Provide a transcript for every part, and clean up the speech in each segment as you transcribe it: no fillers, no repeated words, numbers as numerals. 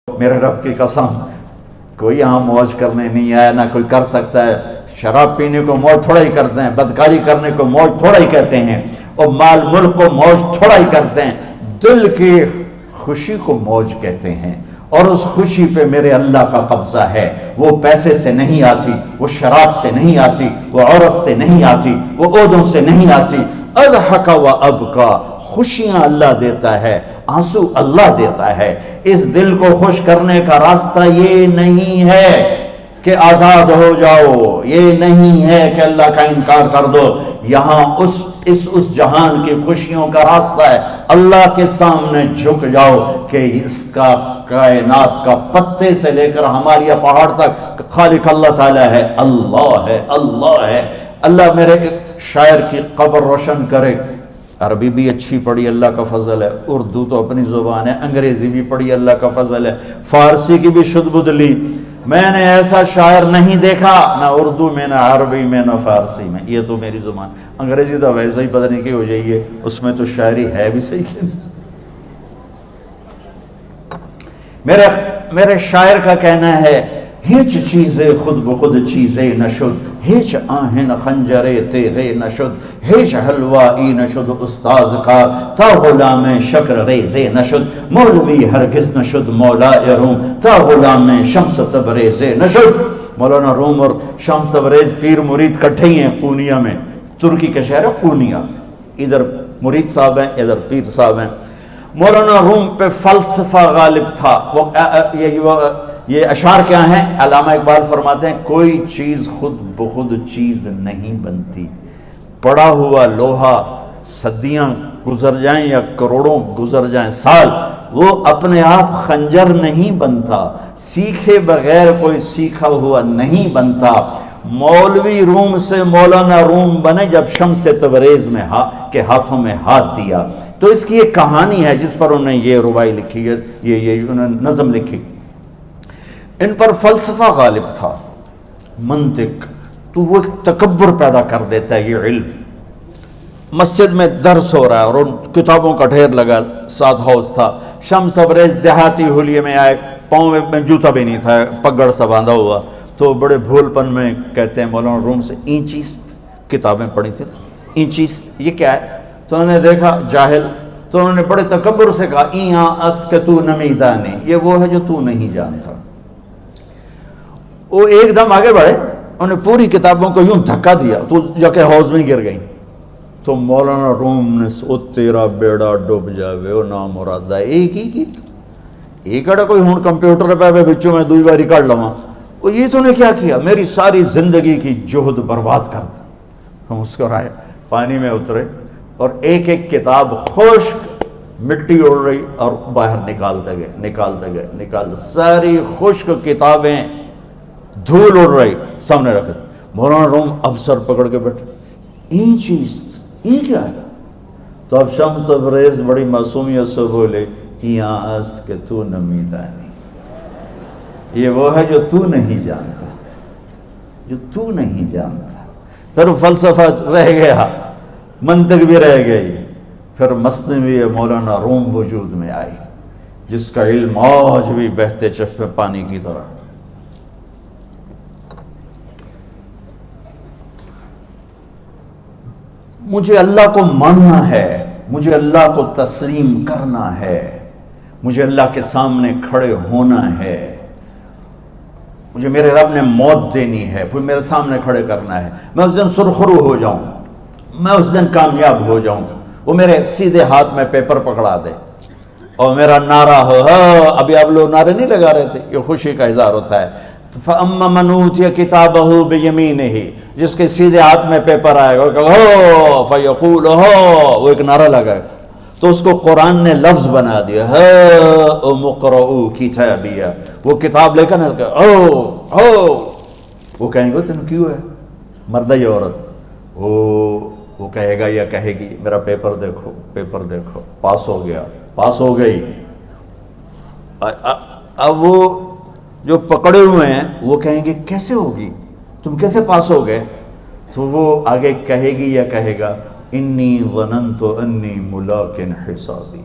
میرے رب کی قسم کوئی یہاں موج کرنے نہیں آیا، نہ کوئی کر سکتا ہے۔ شراب پینے کو موج تھوڑا ہی کرتے ہیں، بدکاری کرنے کو موج تھوڑا ہی کہتے ہیں، اور مال ملک کو موج تھوڑا ہی کرتے ہیں، دل کی خوشی کو موج کہتے ہیں۔ اور اس خوشی پہ میرے اللہ کا قبضہ ہے، وہ پیسے سے نہیں آتی، وہ شراب سے نہیں آتی، وہ عورت سے نہیں آتی، وہ عہدوں سے نہیں آتی۔ اضحک و ابکا، خوشیاں اللہ دیتا ہے، آنسو اللہ دیتا ہے۔ اس دل کو خوش کرنے کا راستہ یہ نہیں ہے کہ آزاد ہو جاؤ، یہ نہیں ہے کہ اللہ کا انکار کر دو۔ یہاں اس جہان کی خوشیوں کا راستہ ہے اللہ کے سامنے جھک جاؤ کہ اس کا کائنات کا پتے سے لے کر ہمارے پہاڑ تک خالق اللہ تعالیٰ ہے، اللہ ہے، اللہ ہے۔ اللہ میرے شاعر کی قبر روشن کرے۔ عربی بھی اچھی پڑھی، اللہ کا فضل ہے، اردو تو اپنی زبان ہے، انگریزی بھی پڑھی، اللہ کا فضل ہے، فارسی کی بھی شد بد لی۔ میں نے ایسا شاعر نہیں دیکھا، نہ اردو میں، نہ عربی میں، نہ فارسی میں، یہ تو میری زبان۔ انگریزی تو ویسے ہی پتہ نہیں کی ہو جائیے، اس میں تو شاعری ہے بھی صحیح ہے۔ میرے شاعر کا کہنا ہے، ہیچ چیزیں خود بخود چیزیں نشد، ہیچ آہن خنجرے تیغے نشد، ہیچ حلوائی نشد استاذ کا تا غلام شکر ریزے نشد، مولوی ہرگز نشد مولا روم تا غلام شمس تبریز نشد۔ مولانا روم اور شمس تبریز پیر مرید کٹھے ہی ہیں پونیا میں، ترکی کا شہر ہے پونیا، ادھر مرید صاحب ہیں، ادھر پیر صاحب ہیں۔ مولانا روم پہ فلسفہ غالب تھا۔ یہ اشعار کیا ہیں؟ علامہ اقبال فرماتے ہیں، کوئی چیز خود بخود چیز نہیں بنتی، پڑا ہوا لوہا صدیاں گزر جائیں یا کروڑوں گزر جائیں سال، وہ اپنے آپ خنجر نہیں بنتا، سیکھے بغیر کوئی سیکھا ہوا نہیں بنتا۔ مولوی روم سے مولانا روم بنے جب شمس تبریز میں کے ہاتھوں میں ہاتھ دیا۔ تو اس کی ایک کہانی ہے جس پر انہوں نے یہ ربائی لکھی ہے، یہ انہوں نے نظم لکھی۔ ان پر فلسفہ غالب تھا، منطق، تو وہ تکبر پیدا کر دیتا ہے یہ علم۔ مسجد میں درس ہو رہا ہے اور ان کتابوں کا ڈھیر لگا، ساتھ ہاؤس تھا۔ شمس تبریز دیہاتی حلیے میں آئے، پاؤں میں جوتا بھی نہیں تھا، پگڑ سا باندھا ہوا، تو بڑے بھول پن میں کہتے ہیں مولانا روم سے، اینچیست کتابیں پڑھی تھیں، اینچیست یہ کیا ہے؟ تو انہوں نے دیکھا جاہل، تو انہوں نے بڑے تکبر سے کہا، ایہاں است کہ تو نمیدانی، یہ وہ ہے جو تو نہیں جانتا۔ وہ ایک دم آگے بڑھے، انہوں نے پوری کتابوں کو یوں دھکا دیا تو جا کے حوض میں گر گئی۔ تو مولانا روم نے او تیرا بیڑا ڈوب جاوے او نام مرادہ، ایک ہی کی ایک اڑا کوئی ہون کمپیوٹر پہ بچوں میں دوئی باری کر لواں، وہ یہ تو نے کیا کیا، میری ساری زندگی کی جہد برباد کر دی۔ ہم مسکرائے، پانی میں اترے اور ایک ایک کتاب خشک مٹی اڑ رہی اور باہر نکالتے گئے، ساری خشک کتابیں دھول اڑ رہی سامنے رکھے۔ مولانا روم اب سر پکڑ کے بیٹھے، این چیز یہ کیا ہے؟ تو اب شمس تبریز بڑی معصومیت سے بولے، یہاں است کہ تو نمیدانی، یہ وہ ہے جو تو نہیں جانتا، جو تو نہیں جانتا۔ پھر فلسفہ رہ گیا، منطق بھی رہ گئی، پھر مثنوی مولانا روم وجود میں آئی، جس کا علم آج بھی بہتے چشمے پانی کی طرح۔ مجھے اللہ کو ماننا ہے، مجھے اللہ کو تسلیم کرنا ہے، مجھے اللہ کے سامنے کھڑے ہونا ہے، مجھے میرے رب نے موت دینی ہے، پھر میرے سامنے کھڑے کرنا ہے، میں اس دن سرخرو ہو جاؤں، میں اس دن کامیاب ہو جاؤں، وہ میرے سیدھے ہاتھ میں پیپر پکڑا دے اور میرا نعرہ ہو، ابھی آپ لوگ نعرے نہیں لگا رہے تھے، یہ خوشی کا اظہار ہوتا ہے۔ فَأَمَّا مَنْ أُوتِيَ كِتَابَهُ بِيَمِينِهِ، جس کے سیدھے ہاتھ میں پیپر آئے گا، ہو فَيَقُولُ ہو، وہ ایک نعرہ لگائے گا، تو اس کو قرآن نے لفظ بنا دیا، هَاؤْمُ اقْرَءُوا كِتَابِيَهْ، وہ کتاب لے کر ہو، وہ کہیں گے تم کیوں ہے، مرد یا عورت، وہ کہے گا یا کہے گی، میرا پیپر دیکھو، پیپر دیکھو، پاس ہو گیا، پاس ہو گئی۔ اب وہ جو پکڑے ہوئے ہیں وہ کہیں گے کیسے ہوگی، تم کیسے پاس ہو گئے؟ تو وہ آگے کہے گی یا کہے گا، انی ظننت انی ملاق حسابی،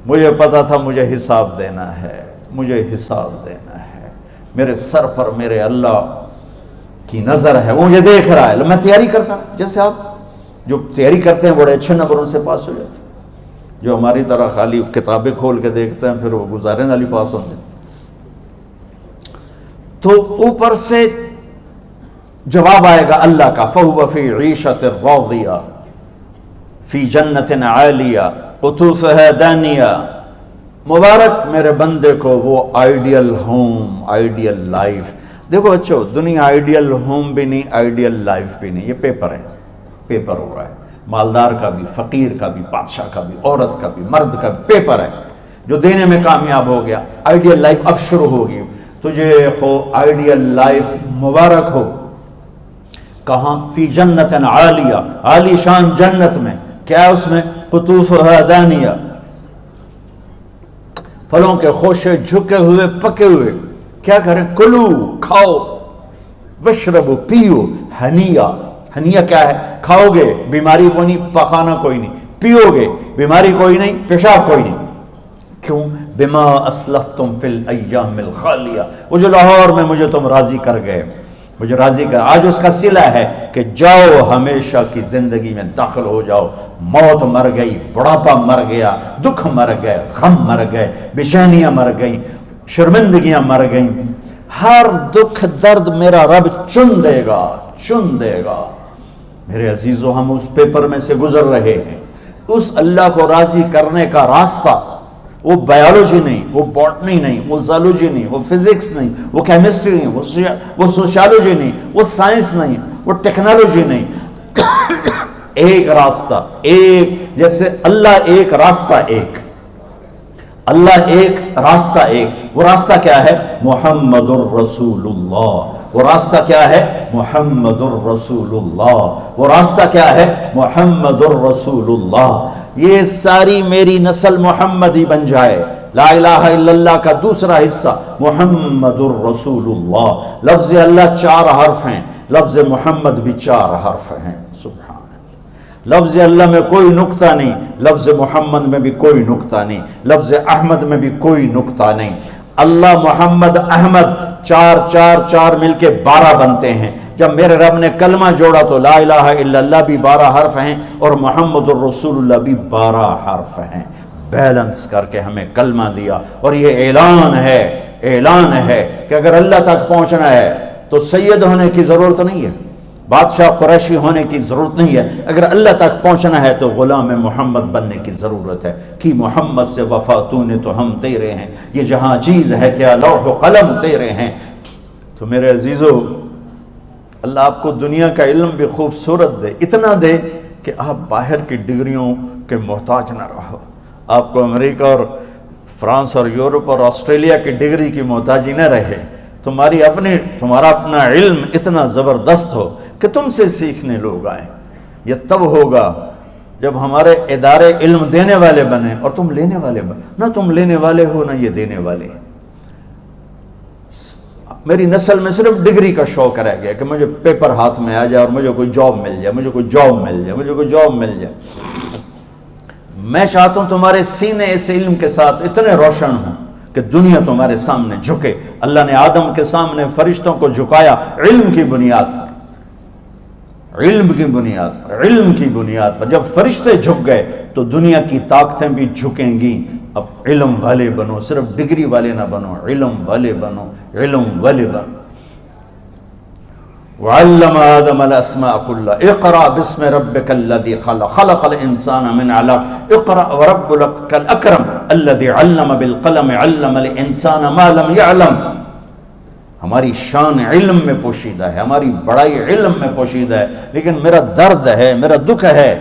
مجھے پتا تھا مجھے حساب دینا ہے، مجھے حساب دینا ہے، میرے سر پر میرے اللہ کی نظر ہے، وہ مجھے دیکھ رہا ہے۔ میں تیاری کرتا ہوں، جیسے آپ جو تیاری کرتے ہیں بڑے اچھے نمبروں سے پاس ہو جاتے ہیں، جو ہماری طرح خالی کتابیں کھول کے دیکھتے ہیں پھر وہ گزارے والی پاس ہوتے ہیں۔ تو اوپر سے جواب آئے گا اللہ کا، فَهُوَ فِي عِيشَةٍ رَاضِيَةٍ فِي جَنَّةٍ عَالِيَةٍ قُطُوفُهَا دَانِيَةٌ۔ مبارک میرے بندے کو وہ آئیڈیل ہوم، آئیڈیل لائف۔ دیکھو بچو، دنیا آئیڈیل ہوم بھی نہیں، آئیڈیل لائف بھی نہیں، یہ پیپر ہے، پیپر ہو رہا ہے، مالدار کا بھی، فقیر کا بھی، بادشاہ کا بھی، عورت کا بھی، مرد کا بھی پیپر ہے۔ جو دینے میں کامیاب ہو گیا، آئیڈیل لائف اب شروع ہوگی۔ تجھے ہو آئیڈیل لائف مبارک ہو۔ کہاں؟ فی جنت عالیہ، عالی شان جنت میں، کیا اس میں؟ قطوفها دانیہ، پھلوں کے خوشے جھکے ہوئے پکے ہوئے۔ کیا کریں؟ کلو، کھاؤ، وشربو، پیو، ہنیا۔ ہنیا کیا ہے؟ کھاؤ گے بیماری کوئی نہیں، پخانا کوئی نہیں، پیو گے بیماری کوئی نہیں، پیشاب کوئی نہیں۔ کیوں؟ بما اسلفتم فی الایام الخالیہ، وہ جو لاہور میں مجھے تم راضی کر گئے، مجھے راضی کر، آج اس کا صلہ ہے کہ جاؤ ہمیشہ کی زندگی میں داخل ہو جاؤ۔ موت مر گئی، بڑھاپا مر گیا، دکھ مر گئے، غم مر گئے، بے چینیاں مر گئیں، شرمندگیاں مر گئیں۔ ہر دکھ درد میرا رب چن دے گا، چن دے گا۔ میرے عزیزو، ہم اس پیپر میں سے گزر رہے ہیں۔ اس اللہ کو راضی کرنے کا راستہ، وہ بایولوجی نہیں، وہ باٹنی نہیں، وہ زالوجی نہیں، وہ فزکس نہیں، وہ کیمسٹری نہیں، وہ سوشیالوجی نہیں، وہ سائنس نہیں، وہ ٹیکنالوجی نہیں۔ ایک راستہ، ایک، جیسے اللہ ایک، راستہ ایک، اللہ ایک، راستہ ایک۔ وہ راستہ کیا ہے؟ محمد الرسول اللہ۔ وہ راستہ کیا ہے؟ محمد الرسول اللہ۔ وہ راستہ کیا ہے؟ محمد الرسول اللہ۔ یہ ساری میری نسل محمدی بن جائے۔ لا الہ الا اللہ کا دوسرا حصہ محمد الرسول اللہ۔ لفظ اللہ 4 حرف ہیں، لفظ محمد بھی 4 حرف ہیں۔ سبحان اللہ۔ لفظ اللہ میں کوئی نقطہ نہیں، لفظ محمد میں بھی کوئی نقطہ نہیں، لفظ احمد میں بھی کوئی نقطہ نہیں۔ اللہ، محمد، احمد، 4 4 4 مل کے 12 بنتے ہیں۔ جب میرے رب نے کلمہ جوڑا تو لا الہ الا اللہ بھی 12 حرف ہیں اور محمد الرسول اللہ بھی 12 حرف ہیں۔ بیلنس کر کے ہمیں کلمہ دیا، اور یہ اعلان ہے، اعلان ہے کہ اگر اللہ تک پہنچنا ہے تو سید ہونے کی ضرورت نہیں ہے، بادشاہ قریشی ہونے کی ضرورت نہیں ہے۔ اگر اللہ تک پہنچنا ہے تو غلام محمد بننے کی ضرورت ہے۔ کہ محمد سے وفا تو نے تو ہم تیرے ہیں، یہ جہاں چیز ہے کیا لوح و قلم تیرے ہیں۔ تو میرے عزیزو، اللہ آپ کو دنیا کا علم بھی خوبصورت دے، اتنا دے کہ آپ باہر کی ڈگریوں کے محتاج نہ رہو، آپ کو امریکہ اور فرانس اور یورپ اور آسٹریلیا کی ڈگری کی محتاجی نہ رہے، تمہارا اپنا علم اتنا زبردست ہو کہ تم سے سیکھنے لوگ آئیں۔ یہ تب ہوگا جب ہمارے ادارے علم دینے والے بنے اور تم لینے والے بنے، نہ تم لینے والے ہو نہ یہ دینے والے۔ میری نسل میں صرف ڈگری کا شوق رہ گیا کہ مجھے پیپر ہاتھ میں آ جائے اور مجھے کوئی جاب مل جائے، مجھے کوئی جاب مل جائے، مجھے کوئی جاب مل جائے۔ میں چاہتا ہوں تمہارے سینے اس علم کے ساتھ اتنے روشن ہوں کہ دنیا تمہارے سامنے جھکے۔ اللہ نے آدم کے سامنے فرشتوں کو جھکایا علم کی بنیاد پر، علم کی بنیاد پر، علم کی بنیاد پر۔ جب فرشتے جھک گئے تو دنیا کی طاقتیں بھی جھکیں گی۔ اب علم والے بنو، صرف ڈگری والے نہ بنو، علم والے بنو، علم والے بنو۔ وعلم آدم الاسماء كلها اقرأ باسم ربك الذي خلق خلق الانسان من علق اقرأ وربك الاكرم الذي علم بالقلم علم الانسان ما لم يعلم۔ ہماری شان علم میں پوشیدہ ہے، ہماری بڑائی علم میں پوشیدہ ہے، لیکن میرا درد ہے، میرا دکھ ہے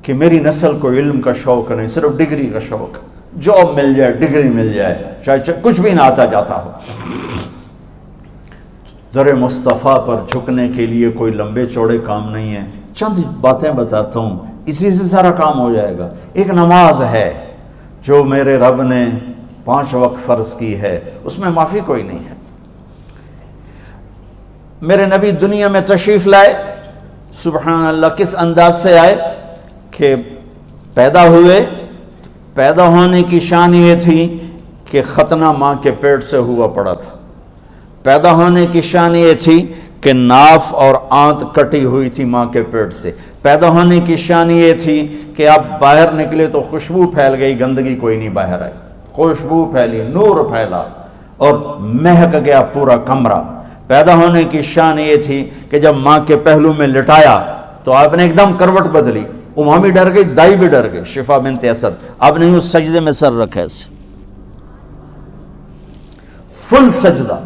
کہ میری نسل کو علم کا شوق نہیں، صرف ڈگری کا شوق۔ جاب مل جائے، ڈگری مل جائے، چاہے کچھ بھی نہ آتا جاتا ہو۔ در مصطفیٰ پر جھکنے کے لیے کوئی لمبے چوڑے کام نہیں ہیں، چند باتیں بتاتا ہوں، اسی سے سارا کام ہو جائے گا۔ ایک نماز ہے جو میرے رب نے 5 وقت فرض کی ہے، اس میں معافی کوئی نہیں ہے۔ میرے نبی دنیا میں تشریف لائے، سبحان اللہ، کس انداز سے آئے کہ پیدا ہوئے، پیدا ہونے کی شان یہ تھی کہ ختنہ ماں کے پیٹ سے ہوا پڑا تھا۔ پیدا ہونے کی شان یہ تھی کہ ناف اور آنت کٹی ہوئی تھی ماں کے پیٹ سے۔ پیدا ہونے کی شان یہ تھی کہ آپ باہر نکلے تو خوشبو پھیل گئی، گندگی کوئی نہیں باہر آئی، خوشبو پھیلی، نور پھیلا اور مہک گیا پورا کمرہ۔ پیدا ہونے کی شان یہ تھی کہ جب ماں کے پہلو میں لٹایا تو آپ نے ایک دم کروٹ بدلی، اماں بھی ڈر گئی، دائی بھی ڈر گئی، شفا بنت اسد۔ آپ نے اس سجدے میں سر رکھا ایسے، فل سجدہ،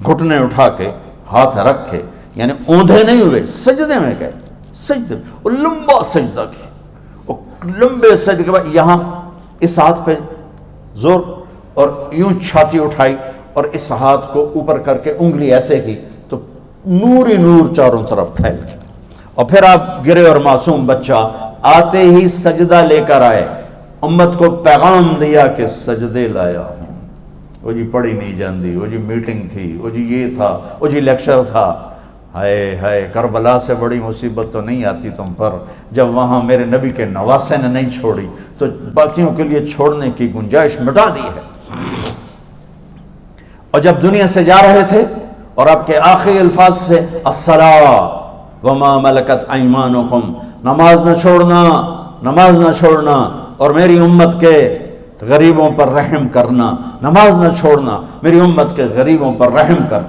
گھٹنے اٹھا کے ہاتھ رکھ کے، یعنی اوندھے نہیں ہوئے، سجدے میں گئے، سجدے اور لمبا سجدہ کی، اور لمبے سجدے کے بعد یہاں اس ہاتھ پہ زور اور یوں چھاتی اٹھائی اور اس ہاتھ کو اوپر کر کے انگلی ایسے کی تو نور ہی نور چاروں طرف پھیل گیا۔ اور پھر آپ گرے اور معصوم بچہ آتے ہی سجدہ لے کر آئے، امت کو پیغام دیا کہ سجدے لایا ہوں۔ وہ جی پڑھی نہیں جاندی، وہ جی میٹنگ تھی، وہ جی یہ تھا، وہ جی لیکچر تھا۔ ہائے ہائے، کربلا سے بڑی مصیبت تو نہیں آتی تم پر جب وہاں میرے نبی کے نواسے نے نہیں چھوڑی تو باقیوں کے لیے چھوڑنے کی گنجائش مٹا دی ہے۔ اور جب دنیا سے جا رہے تھے اور آپ کے آخری الفاظ تھے الصلاۃ وما ملکت ایمانکم، نماز نہ چھوڑنا، نماز نہ چھوڑنا، اور میری امت کے غریبوں پر رحم کرنا، نماز نہ چھوڑنا، میری امت کے غریبوں پر رحم کر۔